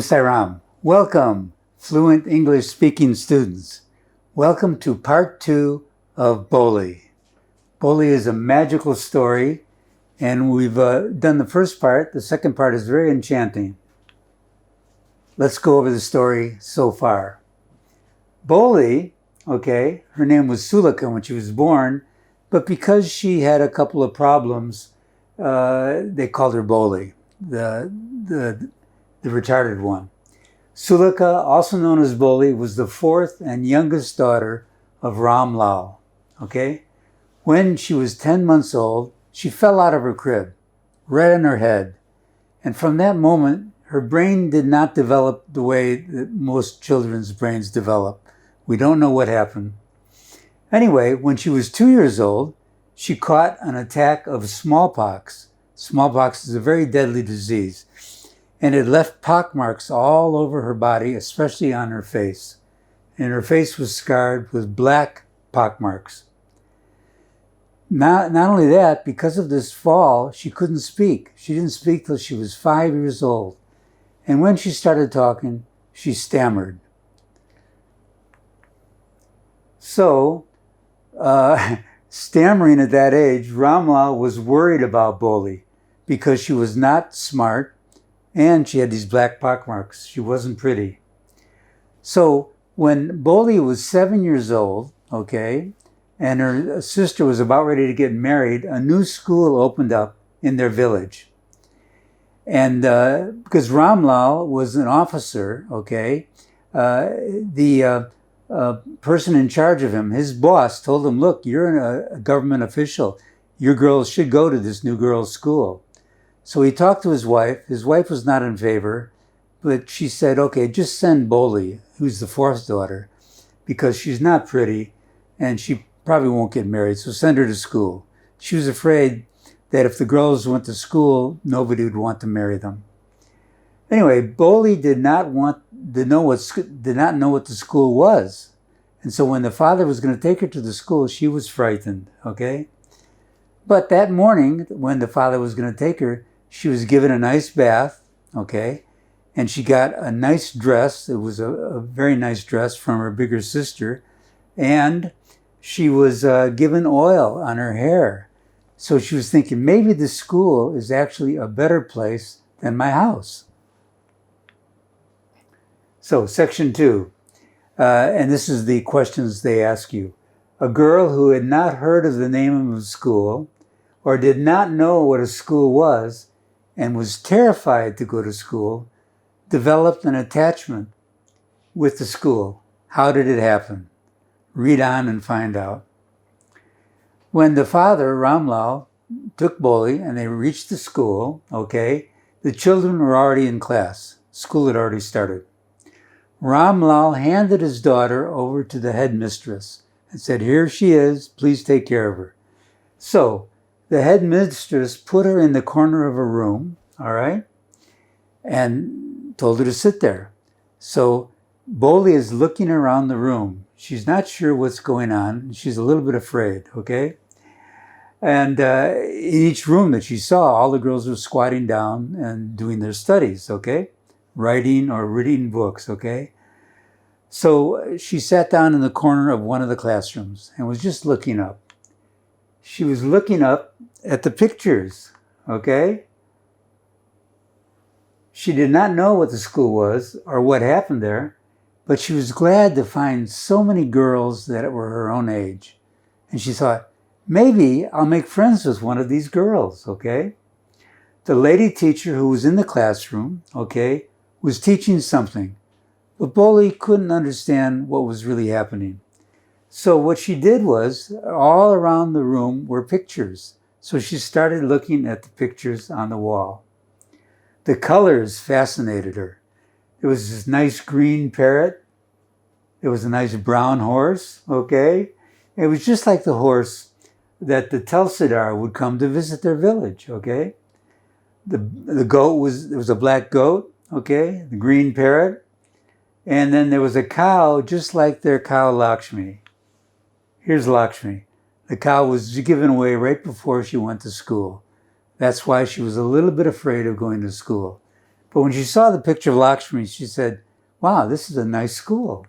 Sairam. Welcome, fluent English speaking students. Welcome to part 2 of Bholi. Bholi is a magical story, and we've done the first part. The second part is very enchanting. Let's go over the story so far. Bholi, her name was Sulika when she was born, but because she had a couple of problems, they called her Bholi, the retarded one. Sulika, also known as Bholi, was the fourth and youngest daughter of Ram Lal. When she was 10 months old, she fell out of her crib, right on her head. And from that moment, her brain did not develop the way that most children's brains develop. We don't know what happened. Anyway, when she was 2 years old, she caught an attack of smallpox. Smallpox is a very deadly disease, and it left pockmarks all over her body, especially on her face. And her face was scarred with black pockmarks. Not only that, because of this fall, she couldn't speak. She didn't speak till she was 5 years old. And when she started talking, she stammered. So, stammering at that age, Ramlal was worried about Bholi because she was not smart and she had these black pockmarks. She wasn't pretty. So when Bholi was 7 years old, and her sister was about ready to get married, a new school opened up in their village. And because Ramlal was an officer, the person in charge of him, his boss, told him, look, you're a government official. Your girls should go to this new girls' school. So he talked to his wife. His wife was not in favor, but she said, okay, just send Bholi, who's the fourth daughter, because she's not pretty and she probably won't get married, so send her to school. She was afraid that if the girls went to school, nobody would want to marry them. Anyway, Bholi did not know what the school was. And so when the father was going to take her to the school, she was frightened, But that morning, when the father was going to take her, she was given a nice bath, and she got a nice dress. It was a very nice dress from her bigger sister, and she was given oil on her hair. So she was thinking, maybe the school is actually a better place than my house. So, section 2, and this is the questions they ask you. A girl who had not heard of the name of a school or did not know what a school was and was terrified to go to school developed an attachment with the school. How did it happen? Read on and find out. When the father, Ramlal, took Bholi and they reached the school, the children were already in class. School had already started. Ramlal handed his daughter over to the headmistress and said, here she is, please take care of her. So the headmistress put her in the corner of a room, and told her to sit there. So Bholi is looking around the room. She's not sure what's going on. She's a little bit afraid, And in each room that she saw, all the girls were squatting down and doing their studies, writing or reading books, So she sat down in the corner of one of the classrooms and was just looking up. She was looking up at the pictures, She did not know what the school was or what happened there, but she was glad to find so many girls that were her own age. And she thought, maybe I'll make friends with one of these girls, The lady teacher who was in the classroom, was teaching something, but Bholi couldn't understand what was really happening. So what she did was, all around the room were pictures. So she started looking at the pictures on the wall. The colors fascinated her. There was this nice green parrot. There was a nice brown horse, It was just like the horse that the Telsidar would come to visit their village, The goat there was a black goat, the green parrot, and then there was a cow just like their cow Lakshmi. Here's Lakshmi. The cow was given away right before she went to school. That's why she was a little bit afraid of going to school. But when she saw the picture of Lakshmi, she said, wow, this is a nice school.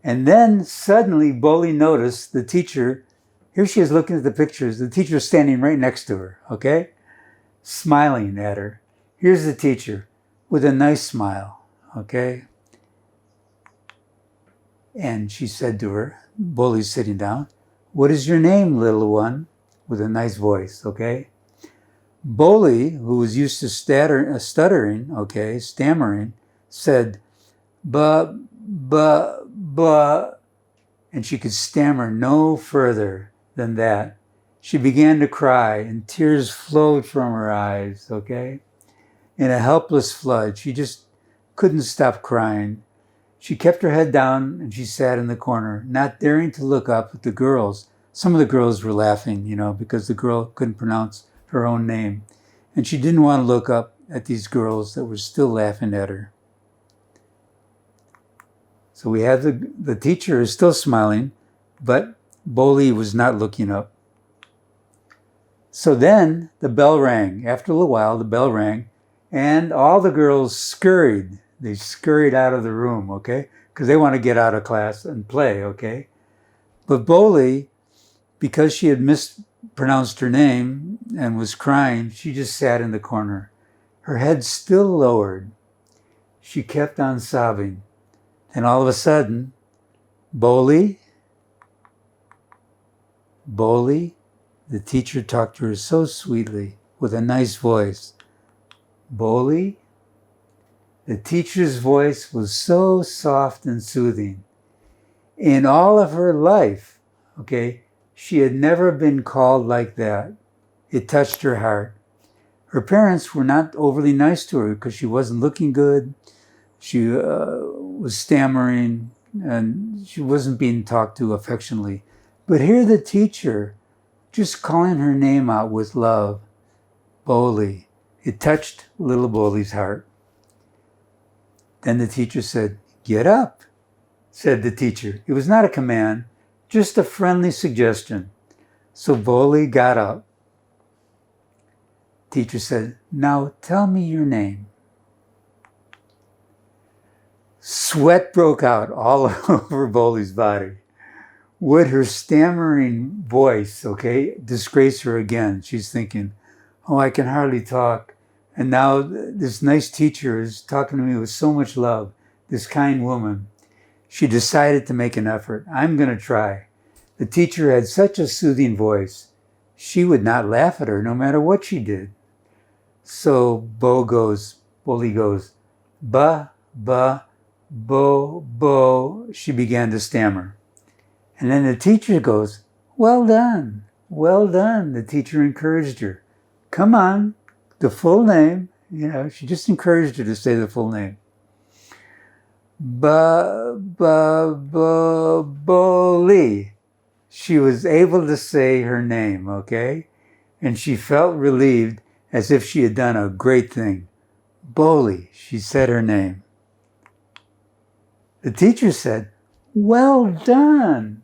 And then suddenly Bholi noticed the teacher. Here she is looking at the pictures. The teacher is standing right next to her, okay? Smiling at her. Here's the teacher with a nice smile, okay? And she said to her, Bholi's sitting down, what is your name, little one? With a nice voice, okay? Bholi, who was used to stuttering, okay, stammering, said, ba, and she could stammer no further than that. She began to cry, and tears flowed from her eyes, okay? In a helpless flood, she just couldn't stop crying. She kept her head down, and she sat in the corner, not daring to look up at the girls. Some of the girls were laughing, because the girl couldn't pronounce her own name. And she didn't want to look up at these girls that were still laughing at her. So we have the teacher is still smiling, but Bholi was not looking up. So then the bell rang. After a little while, the bell rang, and all the girls scurried. They scurried out of the room, okay? Because they want to get out of class and play, okay? But Bholi, because she had mispronounced her name and was crying, she just sat in the corner, her head still lowered. She kept on sobbing. And all of a sudden, Bholi, the teacher talked to her so sweetly with a nice voice. Bholi, the teacher's voice was so soft and soothing. In all of her life, okay, she had never been called like that. It touched her heart. Her parents were not overly nice to her because she wasn't looking good. She was stammering, and she wasn't being talked to affectionately. But here the teacher, just calling her name out with love, Bholi, it touched little Bholi's heart. Then the teacher said, get up, said the teacher. It was not a command, just a friendly suggestion. So Bholi got up. Teacher said, now tell me your name. Sweat broke out all over Bholi's body. Would her stammering voice, okay, disgrace her again? She's thinking, oh, I can hardly talk. And now this nice teacher is talking to me with so much love, this kind woman. She decided to make an effort. I'm going to try. The teacher had such a soothing voice. She would not laugh at her no matter what she did. So Bholi goes, ba, bo, she began to stammer. And then the teacher goes, well done, the teacher encouraged her. Come on, the full name, she just encouraged her to say the full name. Bholi. She was able to say her name, okay? And she felt relieved as if she had done a great thing. Bholi, she said her name. The teacher said, well done,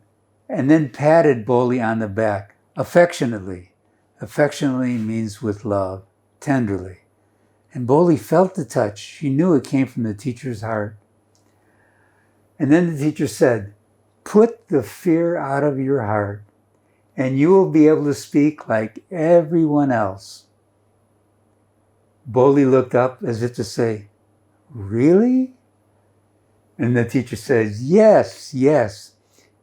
and then patted Bholi on the back, affectionately. Affectionately means with love, tenderly. And Bholi felt the touch. She knew it came from the teacher's heart. And then the teacher said, put the fear out of your heart, and you will be able to speak like everyone else. Bholi looked up as if to say, really? And the teacher says, yes,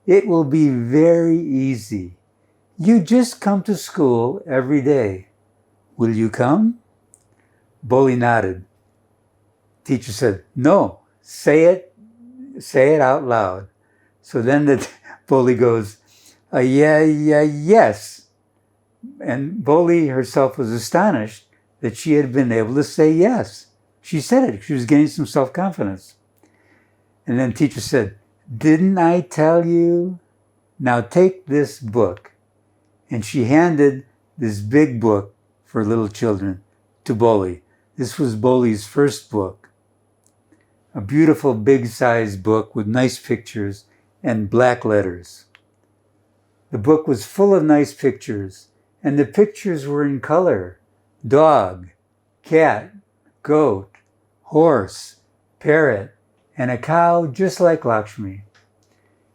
it will be very easy. You just come to school every day. Will you come? Bholi nodded. Teacher said, no, say it out loud. So then Bholi goes, yes. And Bholi herself was astonished that she had been able to say yes. She said it. She was gaining some self-confidence. And then teacher said, didn't I tell you? Now take this book. And she handed this big book for little children to Bholi. This was Bholi's first book. A beautiful big-sized book with nice pictures and black letters. The book was full of nice pictures, and the pictures were in color. Dog, cat, goat, horse, parrot, and a cow just like Lakshmi.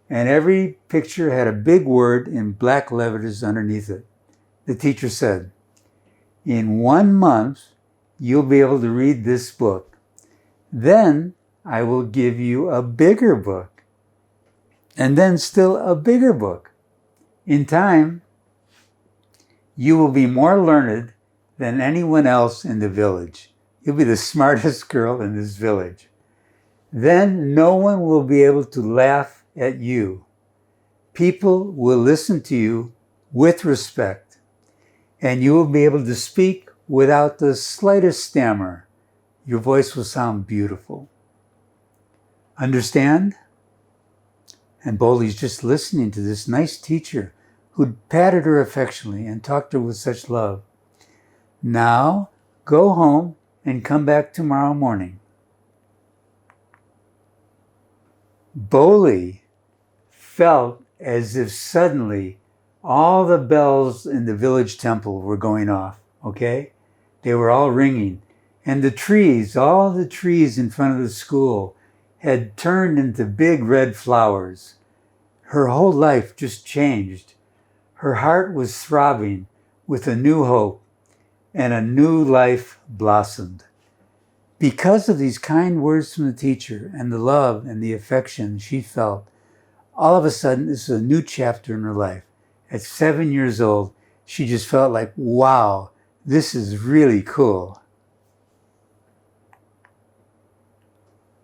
And every picture had a big word in black letters underneath it. The teacher said, "In 1 month, you'll be able to read this book. Then I will give you a bigger book. And then still a bigger book. In time, you will be more learned than anyone else in the village. You'll be the smartest girl in this village. Then no one will be able to laugh at you. People will listen to you with respect, and you will be able to speak without the slightest stammer. Your voice will sound beautiful. Understand?" And Bholi's just listening to this nice teacher who'd patted her affectionately and talked to her with such love. "Now go home and come back tomorrow morning." Bholi felt as if suddenly all the bells in the village temple were going off, okay? They were all ringing. And the trees, all the trees in front of the school had turned into big red flowers. Her whole life just changed. Her heart was throbbing with a new hope, and a new life blossomed. Because of these kind words from the teacher and the love and the affection she felt, all of a sudden, this is a new chapter in her life. At 7 years old, she just felt like, wow, this is really cool.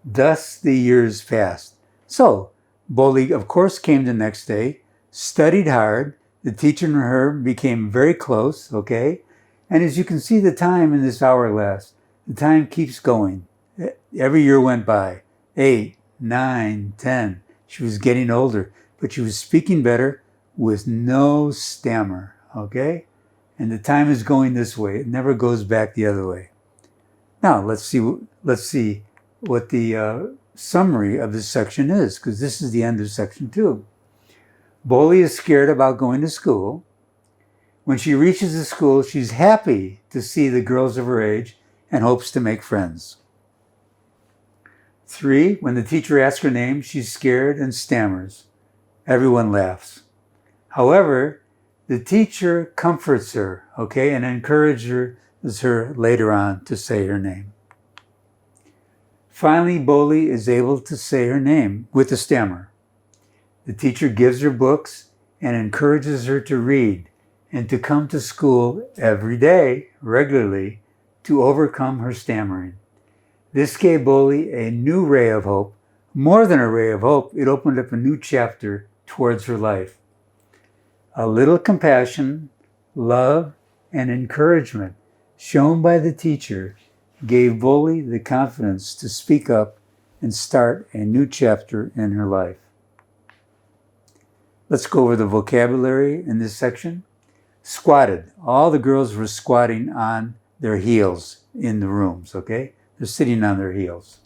Thus the years passed. So, Bholi, of course, came the next day, studied hard. The teacher and her became very close, okay? And as you can see the time in this hourglass, the time keeps going. Every year went by. 8, 9, 10. She was getting older, but she was speaking better with no stammer, okay? And the time is going this way. It never goes back the other way. Now, let's see what the summary of this section is, because this is the end of section 2. Bholi is scared about going to school. When she reaches the school, she's happy to see the girls of her age and hopes to make friends. 3, when the teacher asks her name, she's scared and stammers. Everyone laughs. However, the teacher comforts her, okay, and encourages her later on to say her name. Finally, Bholi is able to say her name with a stammer. The teacher gives her books and encourages her to read and to come to school every day, regularly, to overcome her stammering. This gave Bholi a new ray of hope. More than a ray of hope, it opened up a new chapter towards her life. A little compassion, love, and encouragement shown by the teacher gave Bholi the confidence to speak up and start a new chapter in her life. Let's go over the vocabulary in this section. Squatted. All the girls were squatting on their heels in the rooms, okay? They're sitting on their heels.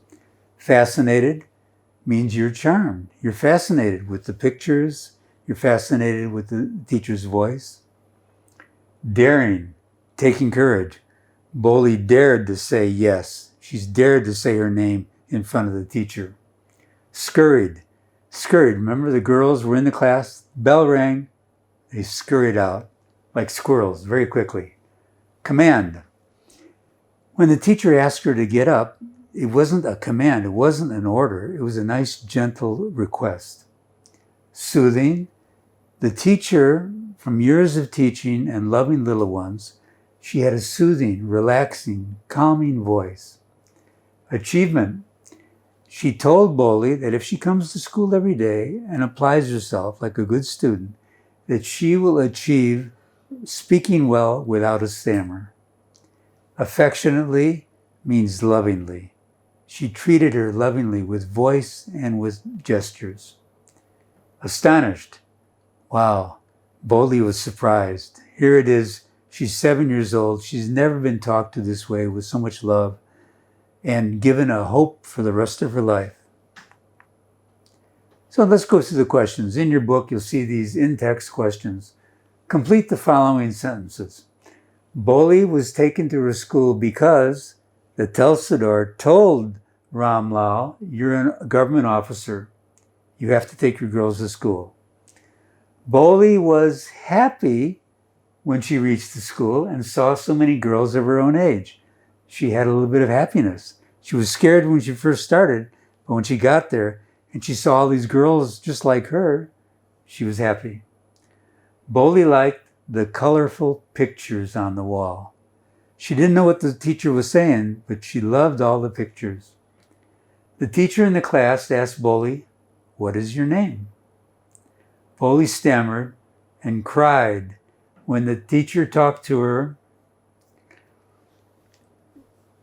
Fascinated means you're charmed. You're fascinated with the pictures. You're fascinated with the teacher's voice. Daring, taking courage. Bholi dared to say yes. She's dared to say her name in front of the teacher. Scurried. Scurried. Remember, the girls were in the class. Bell rang. They scurried out like squirrels very quickly. Command. When the teacher asked her to get up, it wasn't a command. It wasn't an order. It was a nice, gentle request. Soothing. The teacher, from years of teaching and loving little ones, she had a soothing, relaxing, calming voice. Achievement. She told Bholi that if she comes to school every day and applies herself like a good student, that she will achieve speaking well without a stammer. Affectionately means lovingly. She treated her lovingly with voice and with gestures. Astonished. Wow, Bholi was surprised. Here it is. She's 7 years old. She's never been talked to this way with so much love and given a hope for the rest of her life. So let's go through the questions. In your book, you'll see these in-text questions. Complete the following sentences. Bholi was taken to her school because The Telsador told Ram Lal, "You're a government officer. You have to take your girls to school." Bholi was happy when she reached the school and saw so many girls of her own age. She had a little bit of happiness. She was scared when she first started, but when she got there and she saw all these girls just like her, she was happy. Bholi liked the colorful pictures on the wall. She didn't know what the teacher was saying, but she loved all the pictures. The teacher in the class asked Bholi, "What is your name?" Bholi stammered and cried. When the teacher talked to her,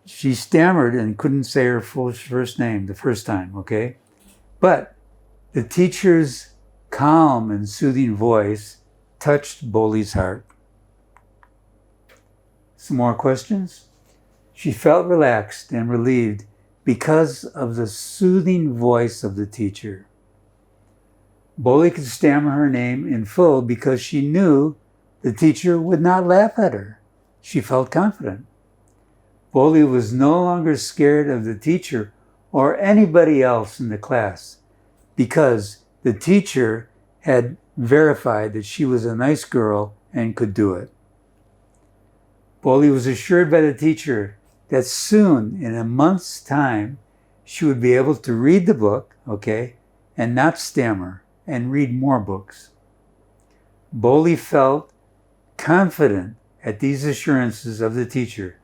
she stammered and couldn't say her full first name the first time, okay? But the teacher's calm and soothing voice touched Bholi's heart. Some more questions? She felt relaxed and relieved because of the soothing voice of the teacher. Bholi could stammer her name in full because she knew the teacher would not laugh at her. She felt confident. Bholi was no longer scared of the teacher or anybody else in the class because the teacher had verified that she was a nice girl and could do it. Bholi was assured by the teacher that soon, in a month's time, she would be able to read the book, okay, and not stammer and read more books. Bholi felt confident at these assurances of the teacher,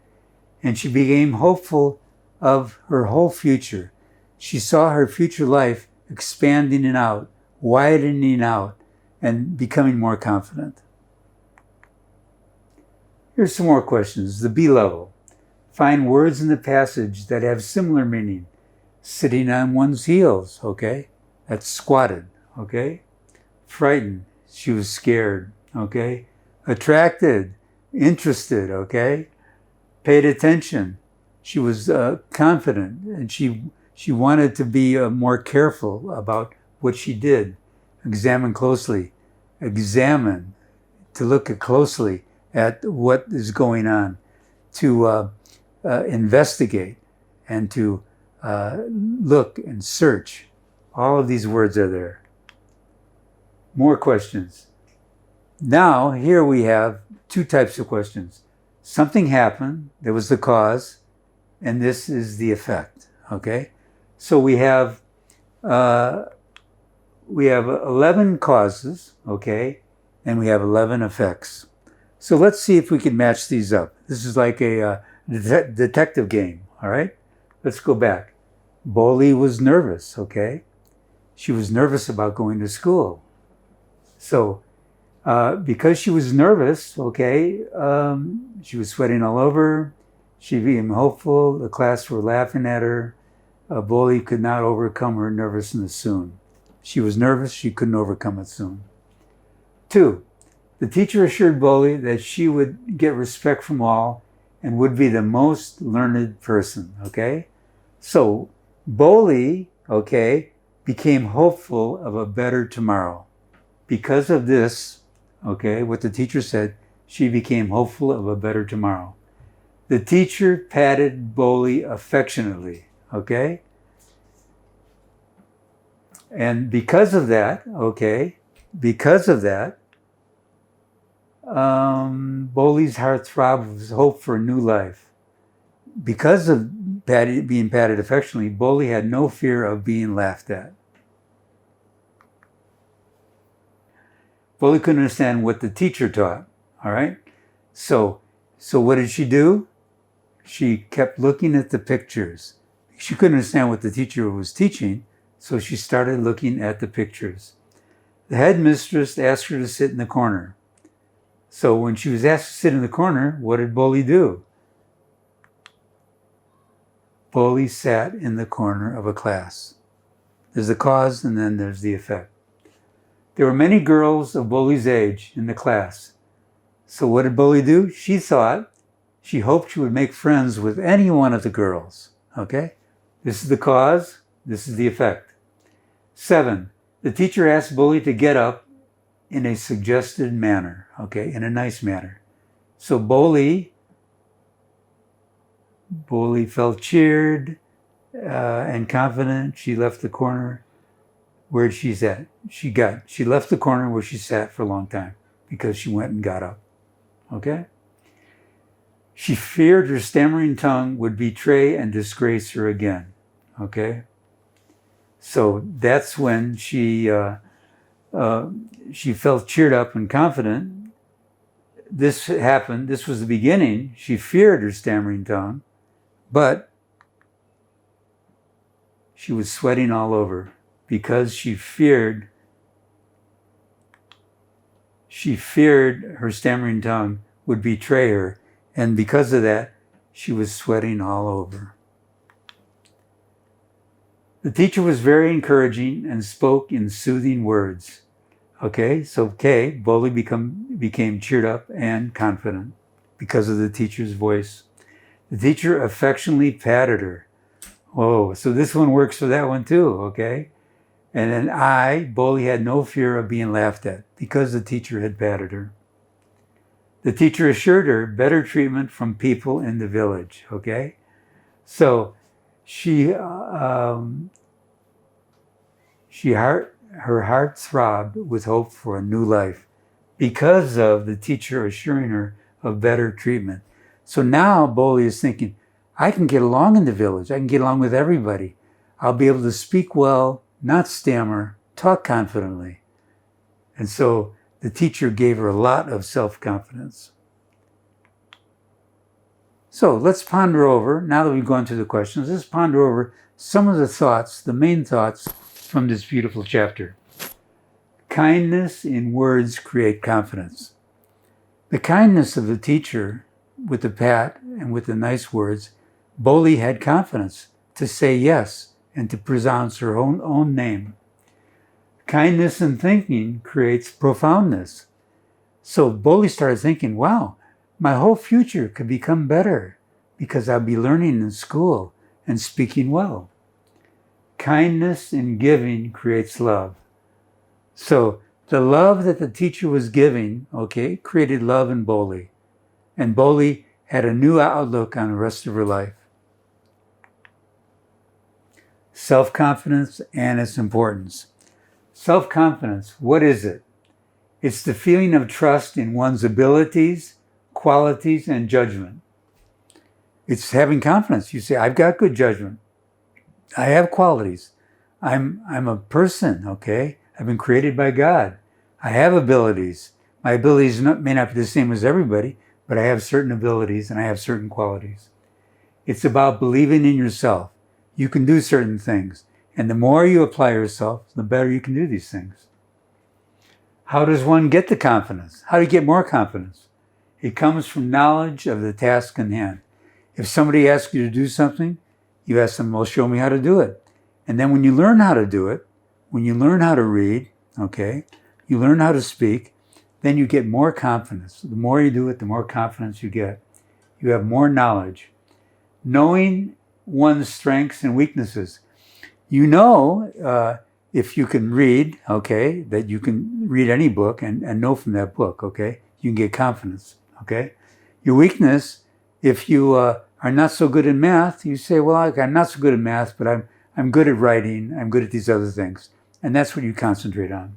and she became hopeful of her whole future. She saw her future life expanding out, widening out, and becoming more confident. Here's some more questions. The B level. Find words in the passage that have similar meaning. Sitting on one's heels, okay? That's squatted, okay? Frightened, she was scared, okay? Attracted, interested, okay? Paid attention, she was confident, and she wanted to be more careful about what she did. Examine closely. Examine, to look closely at what is going on, to investigate, and to look and search. All of these words are there. More questions. Now, here we have two types of questions. Something happened, there was the cause, and this is the effect, okay? So we have 11 causes, okay? And we have 11 effects. So let's see if we can match these up. This is like a detective game, all right? Let's go back. Bholi was nervous, okay? She was nervous about going to school. So because she was nervous, okay, she was sweating all over, she became hopeful, the class were laughing at her. Bholi could not overcome her nervousness soon. She was nervous, she couldn't overcome it soon. 2, the teacher assured Bholi that she would get respect from all and would be the most learned person, okay? So Bholi, okay, became hopeful of a better tomorrow. Because of this, okay, what the teacher said, she became hopeful of a better tomorrow. The teacher patted Bholi affectionately, okay? And because of that, okay, Bholi's heart throbbed with hope for a new life. Because of being patted affectionately, Bholi had no fear of being laughed at. Bholi couldn't understand what the teacher taught, all right? So what did she do? She kept looking at the pictures. She couldn't understand what the teacher was teaching, so she started looking at the pictures. The headmistress asked her to sit in the corner. So when she was asked to sit in the corner, what did Bholi do? Bholi sat in the corner of a class. There's the cause and then there's the effect. There were many girls of Bholi's age in the class. So what did Bholi do? She hoped she would make friends with any one of the girls. Okay? This is the cause, this is the effect. 7, the teacher asked Bholi to get up in a suggested manner, okay, in a nice manner. So Bholi Bholi felt cheered and confident. She left the corner where she's at. She left the corner where she sat for a long time because she went and got up. Okay? She feared her stammering tongue would betray and disgrace her again. Okay? So that's when she felt cheered up and confident. This happened. This was the beginning. She feared her stammering tongue, but she was sweating all over because she feared her stammering tongue would betray her. And because of that, she was sweating all over. The teacher was very encouraging and spoke in soothing words. Okay, so Bholi became cheered up and confident because of the teacher's voice. The teacher affectionately patted her. Oh, so this one works for that one too, okay? And then Bholi, had no fear of being laughed at because the teacher had patted her. The teacher assured her better treatment from people in the village, okay? So her heart throbbed with hope for a new life because of the teacher assuring her of better treatment. So now Bholi is thinking, I can get along in the village. I can get along with everybody. I'll be able to speak well, not stammer, talk confidently. And so the teacher gave her a lot of self-confidence. So let's ponder over, now that we've gone through the questions, let's ponder over some of the thoughts, the main thoughts from this beautiful chapter. Kindness in words create confidence. The kindness of the teacher with the pat and with the nice words, Bholi had confidence to say yes and to pronounce her own name. Kindness in thinking creates profoundness. So Bholi started thinking, wow, my whole future could become better because I'll be learning in school and speaking well. Kindness in giving creates love. So the love that the teacher was giving, created love in Bholi. And Bholi had a new outlook on the rest of her life. Self-confidence and its importance. Self-confidence, what is it? It's the feeling of trust in one's abilities, qualities, and judgment. It's having confidence. You say, I've got good judgment. I have qualities. I'm a person, okay? I've been created by God. I have abilities. My abilities may not be the same as everybody, but I have certain abilities and I have certain qualities. It's about believing in yourself. You can do certain things. And the more you apply yourself, the better you can do these things. How does one get the confidence? How do you get more confidence? It comes from knowledge of the task in hand. If somebody asks you to do something, you ask them, well, show me how to do it. And then when you learn how to do it, when you learn how to read, you learn how to speak, then you get more confidence. The more you do it, the more confidence you get. You have more knowledge. Knowing one's strengths and weaknesses. You know, if you can read, that you can read any book and know from that book, you can get confidence, Your weakness, if you are not so good in math, you say, well, I'm not so good at math, but I'm good at writing, I'm good at these other things. And that's what you concentrate on.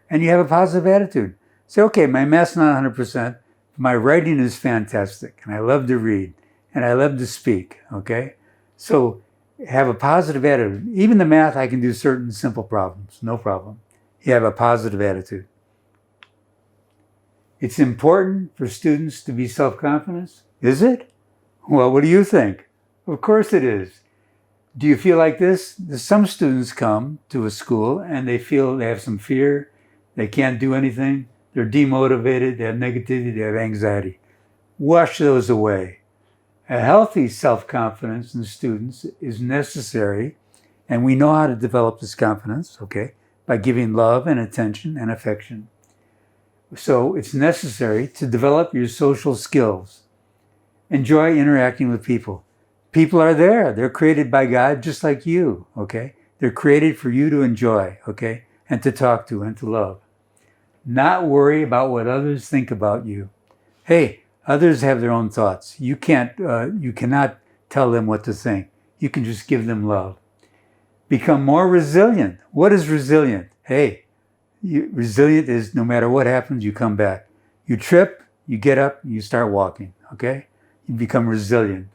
And you have a positive attitude. Say, okay, my math's not 100%, but my writing is fantastic, and I love to read, and I love to speak, So have a positive attitude. Even the math, I can do certain simple problems, no problem. You have a positive attitude. It's important for students to be self-confident. Is it? Well, what do you think? Of course it is. Do you feel like this? Some students come to a school and they feel they have some fear. They can't do anything. They're demotivated. They have negativity. They have anxiety. Wash those away. A healthy self-confidence in students is necessary, and we know how to develop this confidence, by giving love and attention and affection. So it's necessary to develop your social skills. Enjoy interacting with people. People are there. They're created by God just like you, They're created for you to enjoy, and to talk to and to love. Not worry about what others think about you. Hey, Others have their own thoughts. You cannot tell them what to think. You can just give them love. Become more resilient. What is resilient? Hey, resilient is no matter what happens, you come back. You trip, you get up, you start walking, okay? You become resilient.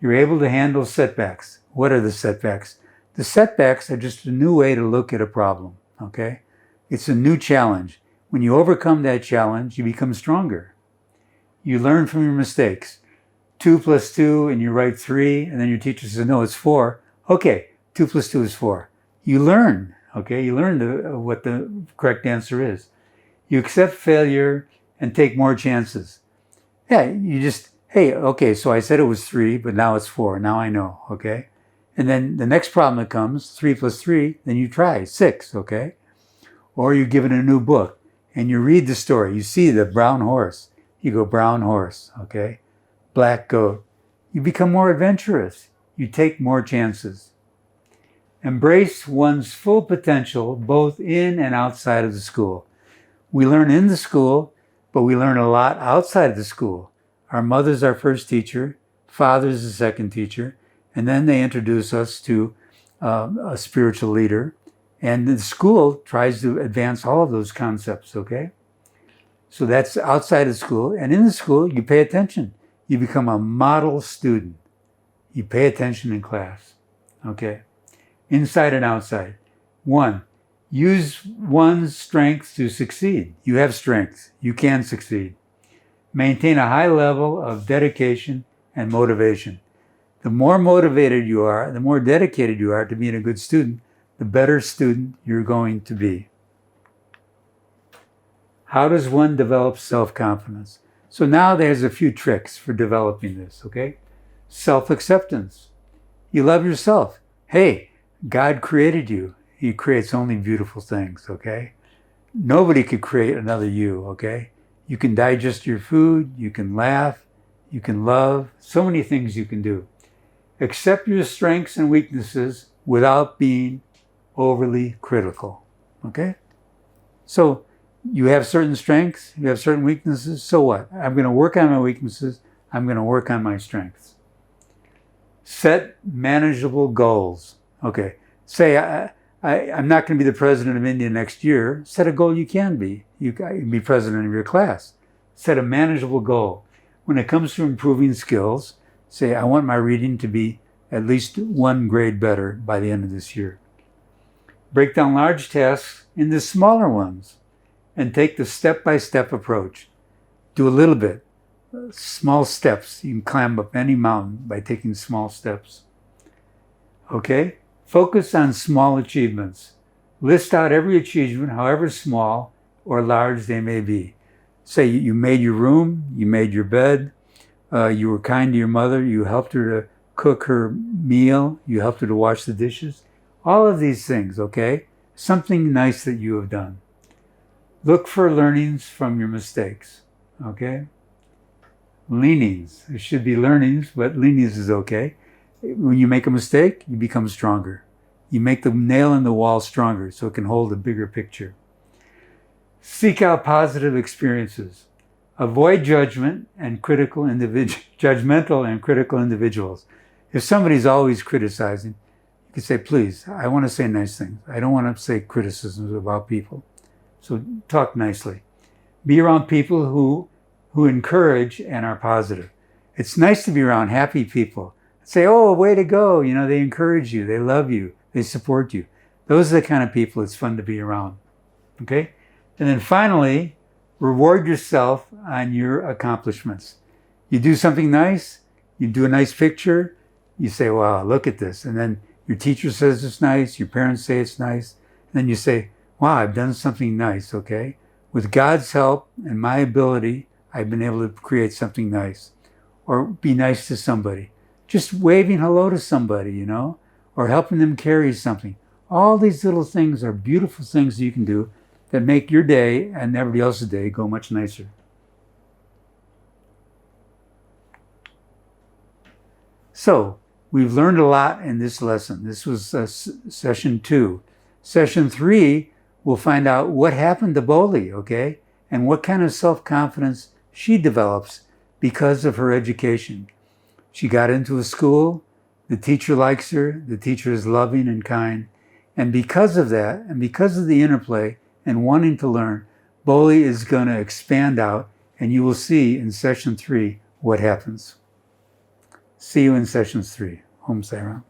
You're able to handle setbacks. What are the setbacks? The setbacks are just a new way to look at a problem, okay? It's a new challenge. When you overcome that challenge, you become stronger. You learn from your mistakes. 2 plus 2, and you write 3, and then your teacher says, no, it's 4. Okay, 2 plus 2 is 4. You learn, okay? You learn what the correct answer is. You accept failure and take more chances. Yeah, you just, hey, okay, so I said it was 3, but now it's 4. Now I know, okay? And then the next problem that comes, 3 plus 3, then you try 6, okay? Or you're given a new book, and you read the story. You see the brown horse. You go, brown horse, okay? Black goat. You become more adventurous. You take more chances. Embrace one's full potential, both in and outside of the school. We learn in the school, but we learn a lot outside of the school. Our mother's our first teacher, father's the second teacher, and then they introduce us to a spiritual leader. And the school tries to advance all of those concepts, okay? So that's outside of school. And in the school, you pay attention. You become a model student. You pay attention in class, okay? Inside and outside. 1, use one's strengths to succeed. You have strengths. You can succeed. Maintain a high level of dedication and motivation. The more motivated you are, the more dedicated you are to being a good student, the better student you're going to be. How does one develop self-confidence? So now there's a few tricks for developing this, okay? Self-acceptance. You love yourself. Hey, God created you. He creates only beautiful things, okay? Nobody could create another you, okay? You can digest your food, you can laugh, you can love, so many things you can do. Accept your strengths and weaknesses without being overly critical, okay? So you have certain strengths, you have certain weaknesses, so what? I'm going to work on my weaknesses, I'm going to work on my strengths. Set manageable goals. Okay, say I'm not going to be the president of India next year. Set a goal you can be. You can be president of your class. Set a manageable goal. When it comes to improving skills, say I want my reading to be at least 1 grade better by the end of this year. Break down large tasks into smaller ones and take the step-by-step approach. Do a little bit. Small steps. You can climb up any mountain by taking small steps. Okay? Focus on small achievements. List out every achievement, however small or large they may be. Say you made your room, you made your bed, you were kind to your mother, you helped her to cook her meal, you helped her to wash the dishes. All of these things, okay? Something nice that you have done. Look for learnings from your mistakes, okay? Leanings. There should be learnings, but leanings is okay. When you make a mistake, you become stronger. You make the nail in the wall stronger so it can hold a bigger picture. Seek out positive experiences. Avoid judgmental and critical individuals. If somebody's always criticizing, you can say, please, I want to say nice things. I don't want to say criticisms about people. So talk nicely. Be around people who encourage and are positive. It's nice to be around happy people. Say, oh, way to go. You know, they encourage you. They love you. They support you. Those are the kind of people it's fun to be around. Okay? And then finally, reward yourself on your accomplishments. You do something nice. You do a nice picture. You say, wow, look at this. And then your teacher says it's nice. Your parents say it's nice. And then you say, wow, I've done something nice, okay? With God's help and my ability, I've been able to create something nice. Or be nice to somebody. Just waving hello to somebody, you know, or helping them carry something. All these little things are beautiful things that you can do that make your day and everybody else's day go much nicer. So, we've learned a lot in this lesson. This was session 2. Session 3, we'll find out what happened to Bholi, okay? And what kind of self-confidence she develops because of her education. She got into a school, the teacher likes her, the teacher is loving and kind, and because of that, and because of the interplay and wanting to learn, Bholi is going to expand out, and you will see in session 3 what happens. See you in sessions 3. Om Sai Ram.